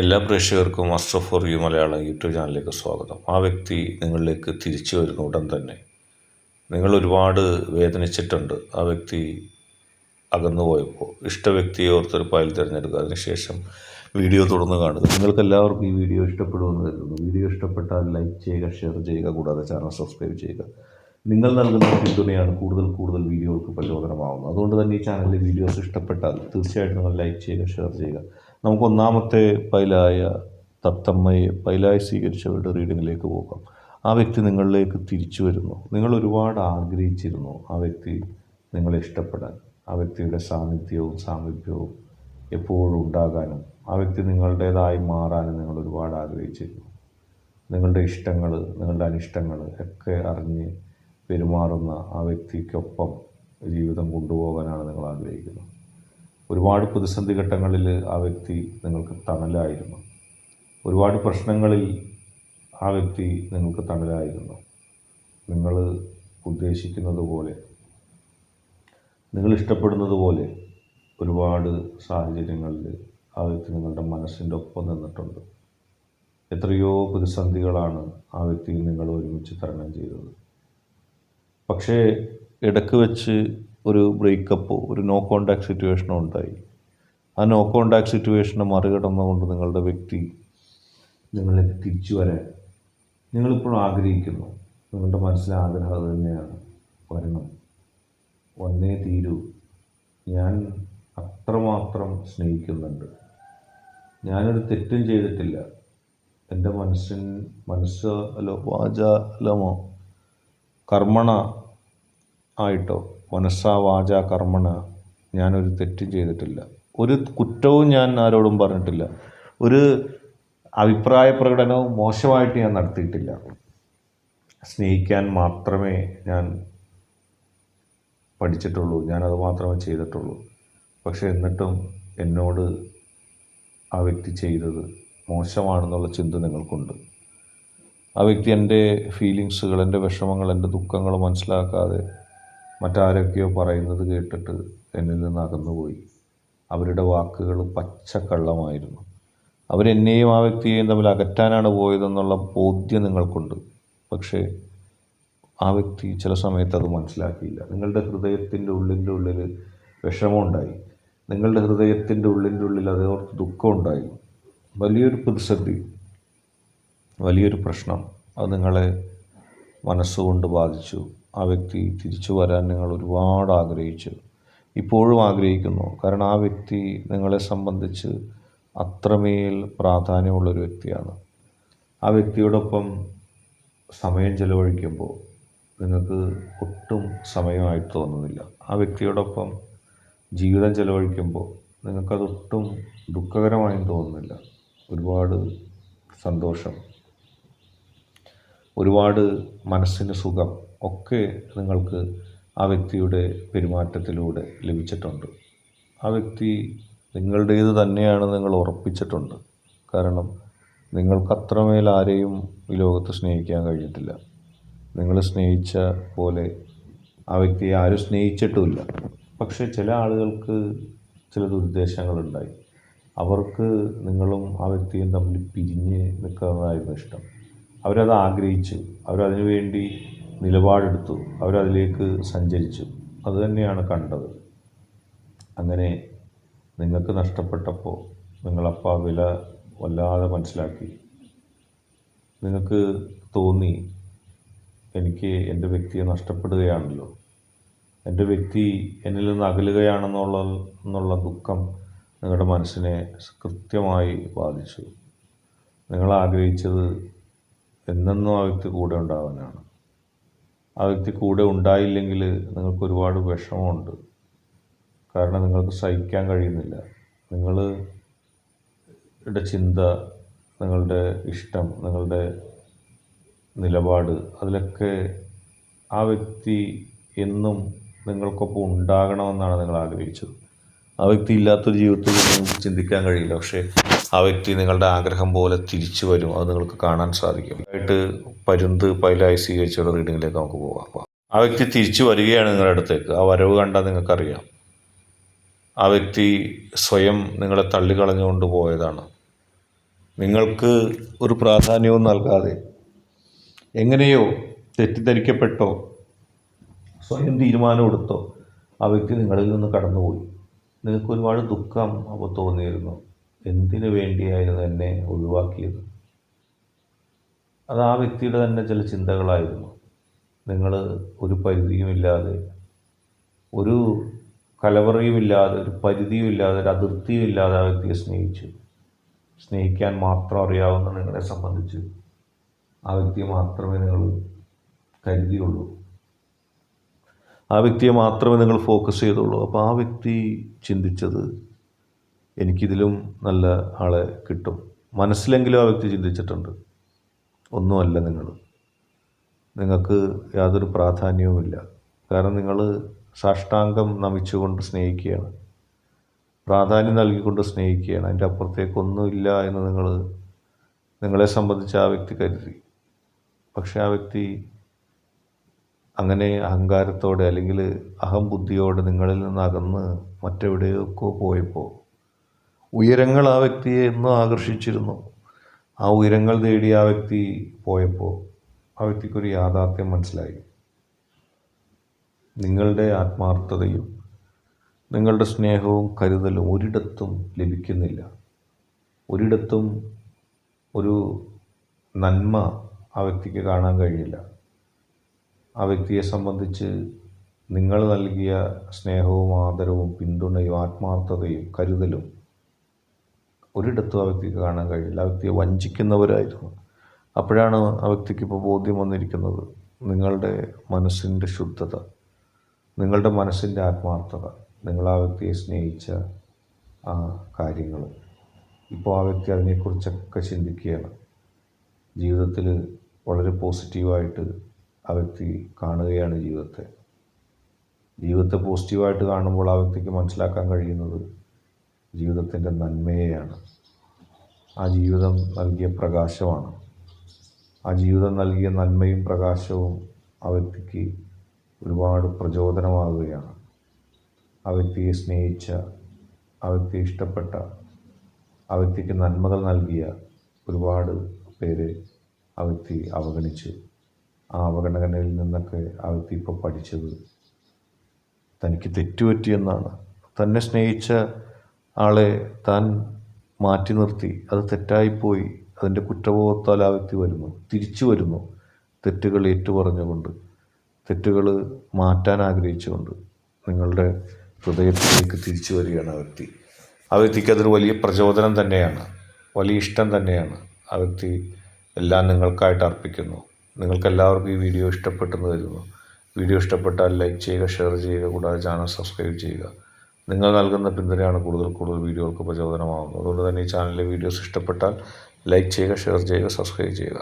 എല്ലാ പ്രേക്ഷകർക്കും Ashraf for you Malayalam YouTube ചാനലിലേക്ക് സ്വാഗതം. ആ വ്യക്തി നിങ്ങളിലേക്ക് തിരിച്ചു വരുന്ന ഉടൻ തന്നെ നിങ്ങൾ ഒരുപാട് വേദനിച്ചിട്ടുണ്ട്. ആ വ്യക്തി അകന്നുപോയപ്പോൾ ഇഷ്ട വ്യക്തിയെ ഓർത്തൊരു ഫയൽ തിരഞ്ഞെടുക്കുക. അതിനുശേഷം വീഡിയോ തുടർന്ന് കാണുക. നിങ്ങൾക്ക് എല്ലാവർക്കും ഈ വീഡിയോ ഇഷ്ടപ്പെടുമെന്ന് കരുതുന്നു. വീഡിയോ ഇഷ്ടപ്പെട്ടാൽ ലൈക്ക് ചെയ്യുക, ഷെയർ ചെയ്യുക, കൂടാതെ ചാനൽ സബ്സ്ക്രൈബ് ചെയ്യുക. നിങ്ങൾ നൽകുന്ന പിന്തുണയാണ് കൂടുതൽ വീഡിയോകൾക്ക് പ്രചോദനമാകുന്നത്. അതുകൊണ്ട് തന്നെ ഈ ചാനലിലെ വീഡിയോസ് ഇഷ്ടപ്പെട്ടാൽ തീർച്ചയായിട്ടും നിങ്ങൾ ലൈക്ക് ചെയ്യുക, ഷെയർ ചെയ്യുക. നമുക്ക് ഒന്നാമത്തെ ഫയലായ തത്തമ്മയെ ഫയലായി സ്വീകരിച്ചവരുടെ റീഡിങ്ങിലേക്ക് പോകാം. ആ വ്യക്തി നിങ്ങളിലേക്ക് തിരിച്ചു വരുന്നു. നിങ്ങൾ ഒരുപാട് ആഗ്രഹിച്ചിരുന്നു ആ വ്യക്തി നിങ്ങളെ ഇഷ്ടപ്പെടാൻ, ആ വ്യക്തിയുടെ സാന്നിധ്യവും സാമീപ്യവും എപ്പോഴും ഉണ്ടാകാനും, ആ വ്യക്തി നിങ്ങളുടേതായി മാറാനും നിങ്ങൾ ഒരുപാട് ആഗ്രഹിച്ചിരുന്നു. നിങ്ങളുടെ ഇഷ്ടങ്ങൾ, നിങ്ങളുടെ അനിഷ്ടങ്ങൾ ഒക്കെ അറിഞ്ഞ് പെരുമാറുന്ന ആ വ്യക്തിക്കൊപ്പം ജീവിതം കൊണ്ടുപോകാനാണ് നിങ്ങൾ ആഗ്രഹിക്കുന്നത്. ഒരുപാട് പ്രതിസന്ധി ഘട്ടങ്ങളിൽ ആ വ്യക്തി നിങ്ങൾക്ക് തണലായിരുന്നു. ഒരുപാട് പ്രശ്നങ്ങളിൽ ആ വ്യക്തി നിങ്ങൾക്ക് തണലായിരുന്നു. നിങ്ങൾ ഉദ്ദേശിക്കുന്നത് പോലെ, നിങ്ങൾ ഇഷ്ടപ്പെടുന്നത് പോലെ ഒരുപാട് സാഹചര്യങ്ങളിൽ ആ വ്യക്തി നിങ്ങളുടെ മനസ്സിൻ്റെ ഒപ്പം നിന്നിട്ടുണ്ട്. എത്രയോ പ്രതിസന്ധികളാണ് ആ വ്യക്തിയിൽ നിങ്ങൾ ഒരുമിച്ച് തരണം ചെയ്തത്. പക്ഷേ ഇടയ്ക്ക് വെച്ച് ഒരു ബ്രേക്കപ്പോ ഒരു നോ കോണ്ടാക്ട് സിറ്റുവേഷനോ ഉണ്ടായി. ആ നോ കോണ്ടാക്ട് സിറ്റുവേഷനെ മറികടന്നുകൊണ്ട് നിങ്ങളുടെ വ്യക്തി നിങ്ങളിലേക്ക് തിരിച്ചു വരാൻ നിങ്ങളിപ്പോഴും ആഗ്രഹിക്കുന്നു. നിങ്ങളുടെ മനസ്സിലെ ആഗ്രഹം അത് തന്നെയാണ്, വരണം, വന്നേ തീരൂ. ഞാൻ അത്രമാത്രം സ്നേഹിക്കുന്നുണ്ട്. ഞാനൊരു തെറ്റും ചെയ്തിട്ടില്ല. എൻ്റെ മനസ്സോ വാചാലമോ കർമ്മണ ആയിട്ടോ, മനസ്സാ വാച കർമ്മണ ഞാനൊരു തെറ്റും ചെയ്തിട്ടില്ല. ഒരു കുറ്റവും ഞാൻ ആരോടും പറഞ്ഞിട്ടില്ല. ഒരു അഭിപ്രായ പ്രകടനവും മോശമായിട്ട് ഞാൻ നടത്തിയിട്ടില്ല. സ്നേഹിക്കാൻ മാത്രമേ ഞാൻ പഠിച്ചിട്ടുള്ളൂ, ഞാനത് മാത്രമേ ചെയ്തിട്ടുള്ളൂ. പക്ഷേ എന്നിട്ടും എന്നോട് ആ വ്യക്തി ചെയ്തത് മോശമാണെന്നുള്ള ചിന്ത നിങ്ങൾക്കുണ്ട്. ആ വ്യക്തി എൻ്റെ ഫീലിങ്സുകൾ, എൻ്റെ വിഷമങ്ങൾ, എൻ്റെ ദുഃഖങ്ങൾ മനസ്സിലാക്കാതെ മറ്റാരൊക്കെയോ പറയുന്നത് കേട്ടിട്ട് എന്നിൽ നിന്ന് അകന്നുപോയി. അവരുടെ വാക്കുകൾ പച്ചക്കള്ളമായിരുന്നു. അവരെന്നെയും ആ വ്യക്തിയെയും തമ്മിൽ അകറ്റാനാണ് പോയതെന്നുള്ള ബോധ്യം നിങ്ങൾക്കുണ്ട്. പക്ഷേ ആ വ്യക്തി ചില സമയത്ത് അത് മനസ്സിലാക്കിയില്ല. നിങ്ങളുടെ ഹൃദയത്തിൻ്റെ ഉള്ളിൽ വിഷമമുണ്ടായി. നിങ്ങളുടെ ഹൃദയത്തിൻ്റെ ഉള്ളിൽ അതോർത്ത് ദുഃഖമുണ്ടായി. വലിയൊരു പ്രതിസന്ധി, വലിയൊരു പ്രശ്നം അത് നിങ്ങളെ മനസ്സുകൊണ്ട് ബാധിച്ചു. ആ വ്യക്തി തിരിച്ചു വരാൻ നിങ്ങൾ ഒരുപാട് ആഗ്രഹിച്ചു, ഇപ്പോഴും ആഗ്രഹിക്കുന്നു. കാരണം ആ വ്യക്തി നിങ്ങളെ സംബന്ധിച്ച് അത്രമേൽ പ്രാധാന്യമുള്ളൊരു വ്യക്തിയാണ്. ആ വ്യക്തിയോടൊപ്പം സമയം ചെലവഴിക്കുമ്പോൾ നിങ്ങൾക്ക് ഒട്ടും സമയമായിട്ട് തോന്നുന്നില്ല. ആ വ്യക്തിയോടൊപ്പം ജീവിതം ചെലവഴിക്കുമ്പോൾ നിങ്ങൾക്കതൊട്ടും ദുഃഖകരമായും തോന്നുന്നില്ല. ഒരുപാട് സന്തോഷം, ഒരുപാട് മനസ്സിന് സുഖം ഒക്കെ നിങ്ങൾക്ക് ആ വ്യക്തിയുടെ പെരുമാറ്റത്തിലൂടെ ലഭിച്ചിട്ടുണ്ട്. ആ വ്യക്തി നിങ്ങളുടേത് തന്നെയാണ് നിങ്ങൾ ഉറപ്പിച്ചിട്ടുണ്ട്. കാരണം നിങ്ങൾക്ക് അത്രമേൽ ആരെയും ഈ ലോകത്ത് സ്നേഹിക്കാൻ കഴിഞ്ഞിട്ടില്ല. നിങ്ങൾ സ്നേഹിച്ച പോലെ ആ വ്യക്തിയെ ആരും സ്നേഹിച്ചിട്ടുമില്ല. പക്ഷേ ചില ആളുകൾക്ക് ചില ദുരുദ്ദേശങ്ങളുണ്ടായി. അവർക്ക് നിങ്ങളും ആ വ്യക്തിയും തമ്മിൽ പിരിഞ്ഞ് നിൽക്കുന്നതായിരുന്നു ഇഷ്ടം. അവരത് ആഗ്രഹിച്ചു, അവരതിനു വേണ്ടി നിലപാടെടുത്തു, അവരതിലേക്ക് സഞ്ചരിച്ചു. അതുതന്നെയാണ് കണ്ടത്. അങ്ങനെ നിങ്ങൾക്ക് നഷ്ടപ്പെട്ടപ്പോൾ നിങ്ങളപ്പോൾ ആ വില വല്ലാതെ മനസ്സിലാക്കി. നിങ്ങൾക്ക് തോന്നി, എനിക്ക് എൻ്റെ വ്യക്തിയെ നഷ്ടപ്പെടുകയാണല്ലോ, എൻ്റെ വ്യക്തി എന്നിൽ നിന്ന് അകലുകയാണെന്നുള്ള ദുഃഖം നിങ്ങളുടെ മനസ്സിനെ കൃത്യമായി ബാധിച്ചു. നിങ്ങൾ ആഗ്രഹിച്ചത് എന്നെന്നും ആ വ്യക്തി കൂടെ ഉണ്ടാവാനാണ്. ആ വ്യക്തി കൂടെ ഉണ്ടായില്ലെങ്കിൽ നിങ്ങൾക്ക് ഒരുപാട് വിഷമമുണ്ട്. കാരണം നിങ്ങൾക്ക് സഹിക്കാൻ കഴിയുന്നില്ല. നിങ്ങളുടെ ചിന്ത, നിങ്ങളുടെ ഇഷ്ടം, നിങ്ങളുടെ നിലപാട്, അതിലൊക്കെ ആ വ്യക്തി എന്നും നിങ്ങൾക്കൊപ്പം ഉണ്ടാകണമെന്നാണ് നിങ്ങൾ ആഗ്രഹിച്ചത്. ആ വ്യക്തി ഇല്ലാത്തൊരു ജീവിതത്തിൽ നിങ്ങൾക്ക് ചിന്തിക്കാൻ കഴിയില്ല. പക്ഷേ ആ വ്യക്തി നിങ്ങളുടെ ആഗ്രഹം പോലെ തിരിച്ചു വരും. അത് നിങ്ങൾക്ക് കാണാൻ സാധിക്കും. ആയിട്ട് പരുന്ത് പൈലായി സ്വീകരിച്ചുള്ള റീഡിങ്ങിലേക്ക് നമുക്ക് പോകാം. ആ വ്യക്തി തിരിച്ചു വരികയാണ് നിങ്ങളുടെ അടുത്തേക്ക്. ആ വരവ് കണ്ടാൽ നിങ്ങൾക്കറിയാം ആ വ്യക്തി സ്വയം നിങ്ങളെ തള്ളിക്കളഞ്ഞുകൊണ്ട് പോയതാണ്. നിങ്ങൾക്ക് ഒരു പ്രാധാന്യവും നൽകാതെ എങ്ങനെയോ തെറ്റിദ്ധരിക്കപ്പെട്ടോ സ്വയം തീരുമാനമെടുത്തോ ആ വ്യക്തി നിങ്ങളിൽ നിന്ന് കടന്നുപോയി. നിങ്ങൾക്ക് ഒരുപാട് ദുഃഖം അപ്പോൾ തോന്നിയിരുന്നു. എന്തിനു വേണ്ടിയായിരുന്നു എന്നെ ഒഴിവാക്കിയത്? അത് ആ വ്യക്തിയുടെ തന്നെ ചില ചിന്തകളായിരുന്നു. നിങ്ങൾ ഒരു പരിധിയുമില്ലാതെ, ഒരു കലവറയുമില്ലാതെ, ഒരു പരിധിയുമില്ലാതെ, ഒരു അതിർത്തിയുമില്ലാതെ ആ വ്യക്തിയെ സ്നേഹിച്ചു. സ്നേഹിക്കാൻ മാത്രം അറിയാവുന്ന നിങ്ങളെ സംബന്ധിച്ച് ആ വ്യക്തിയെ മാത്രമേ നിങ്ങൾ കരുതിയുള്ളൂ. ആ വ്യക്തിയെ മാത്രമേ നിങ്ങൾ ഫോക്കസ് ചെയ്തുള്ളൂ. അപ്പോൾ ആ വ്യക്തി ചിന്തിച്ചത് എനിക്കിതിലും നല്ല ആളെ കിട്ടും. മനസ്സിലെങ്കിലും ആ വ്യക്തി ചിന്തിച്ചിട്ടുണ്ട്. ഒന്നുമല്ല നിങ്ങൾക്ക് യാതൊരു പ്രാധാന്യവുമില്ല. കാരണം നിങ്ങൾ സാഷ്ടാംഗം നമിച്ചുകൊണ്ട് സ്നേഹിക്കുകയാണ്, പ്രാധാന്യം നൽകിക്കൊണ്ട് സ്നേഹിക്കുകയാണ്. അതിൻ്റെ അപ്പുറത്തേക്കൊന്നുമില്ല എന്ന് നിങ്ങളെ സംബന്ധിച്ച് ആ വ്യക്തി കരുതി. പക്ഷേ ആ വ്യക്തി അങ്ങനെ അഹങ്കാരത്തോടെ അല്ലെങ്കിൽ അഹംബുദ്ധിയോടെ നിങ്ങളിൽ നിന്ന് അകന്ന് മറ്റെവിടെയൊക്കെ പോയപ്പോൾ ഉയരങ്ങൾ ആ വ്യക്തിയെ എന്നും ആകർഷിച്ചിരുന്നു. ആ ഉയരങ്ങൾ തേടി ആ വ്യക്തി പോയപ്പോൾ ആ വ്യക്തിക്കൊരു യാഥാർത്ഥ്യം മനസ്സിലായി. നിങ്ങളുടെ ആത്മാർത്ഥതയും നിങ്ങളുടെ സ്നേഹവും കരുതലും ഒരിടത്തും ലഭിക്കുന്നില്ല. ഒരിടത്തും ഒരു നന്മ ആ വ്യക്തിക്ക് കാണാൻ കഴിയില്ല. ആ വ്യക്തിയെ സംബന്ധിച്ച് നിങ്ങൾ നൽകിയ സ്നേഹവും ആദരവും പിന്തുണയും ആത്മാർത്ഥതയും കരുതലും ഒരിടത്തും ആ വ്യക്തിക്ക് കാണാൻ കഴിയില്ല. ആ വ്യക്തിയെ വഞ്ചിക്കുന്നവരായിരുന്നു. അപ്പോഴാണ് ആ വ്യക്തിക്ക് ഇപ്പോൾ ബോധ്യം വന്നിരിക്കുന്നത്. നിങ്ങളുടെ മനസ്സിൻ്റെ ശുദ്ധത, നിങ്ങളുടെ മനസ്സിൻ്റെ ആത്മാർത്ഥത, നിങ്ങൾ ആ വ്യക്തിയെ സ്നേഹിച്ച ആ കാര്യങ്ങൾ, ഇപ്പോൾ ആ വ്യക്തി അതിനെക്കുറിച്ചൊക്കെ ചിന്തിക്കുകയാണ്. ജീവിതത്തിൽ വളരെ പോസിറ്റീവായിട്ട് ആ വ്യക്തി കാണുകയാണ് ജീവിതത്തെ പോസിറ്റീവായിട്ട് കാണുമ്പോൾ ആ വ്യക്തിക്ക് മനസ്സിലാക്കാൻ കഴിയുന്നത് ജീവിതത്തിൻ്റെ നന്മയെയാണ്. ആ ജീവിതം നൽകിയ പ്രകാശമാണ്. ആ ജീവിതം നൽകിയ നന്മയും പ്രകാശവും ആ വ്യക്തിക്ക് ഒരുപാട് പ്രചോദനമാകുകയാണ്. ആ വ്യക്തിയെ സ്നേഹിച്ച, ആ വ്യക്തിയെ ഇഷ്ടപ്പെട്ട, ആ വ്യക്തിക്ക് നന്മകൾ നൽകിയ ഒരുപാട് പേരെ ആ വ്യക്തി അവഗണിച്ച്, ആ അവഗണനയിൽ നിന്നൊക്കെ ആ വ്യക്തി ഇപ്പോൾ പഠിച്ചത് തനിക്ക് തെറ്റുപറ്റിയെന്നാണ്. തന്നെ സ്നേഹിച്ച ആളെ താൻ മാറ്റി നിർത്തി, അത് തെറ്റായിപ്പോയി, അതിൻ്റെ കുറ്റബോധത്താൽ ആ വ്യക്തി തിരിച്ചു വരുന്നു. തെറ്റുകൾ ഏറ്റുപറഞ്ഞുകൊണ്ട്, തെറ്റുകൾ മാറ്റാൻ ആഗ്രഹിച്ചുകൊണ്ട് നിങ്ങളുടെ ഹൃദയത്തിലേക്ക് തിരിച്ചു വരികയാണ് ആ വ്യക്തിക്ക് അതൊരു വലിയ പ്രചോദനം തന്നെയാണ്, വലിയ ഇഷ്ടം തന്നെയാണ്. ആ വ്യക്തി എല്ലാം നിങ്ങൾക്കായിട്ട് അർപ്പിക്കുന്നു. നിങ്ങൾക്കെല്ലാവർക്കും ഈ വീഡിയോ ഇഷ്ടപ്പെട്ടെന്ന് കരുതുന്നു. വീഡിയോ ഇഷ്ടപ്പെട്ടാൽ ലൈക്ക് ചെയ്യുക, ഷെയർ ചെയ്യുക, കൂടാതെ ചാനൽ സബ്സ്ക്രൈബ് ചെയ്യുക. നിങ്ങൾ നൽകുന്ന പിന്തുണയാണ് കൂടുതൽ വീഡിയോകൾക്ക് പ്രചോദനമാകുന്നത്. അതുകൊണ്ട് തന്നെ ഈ ചാനലിലെ വീഡിയോസ് ഇഷ്ടപ്പെട്ടാൽ ലൈക്ക് ചെയ്യുക, ഷെയർ ചെയ്യുക, സബ്സ്ക്രൈബ് ചെയ്യുക.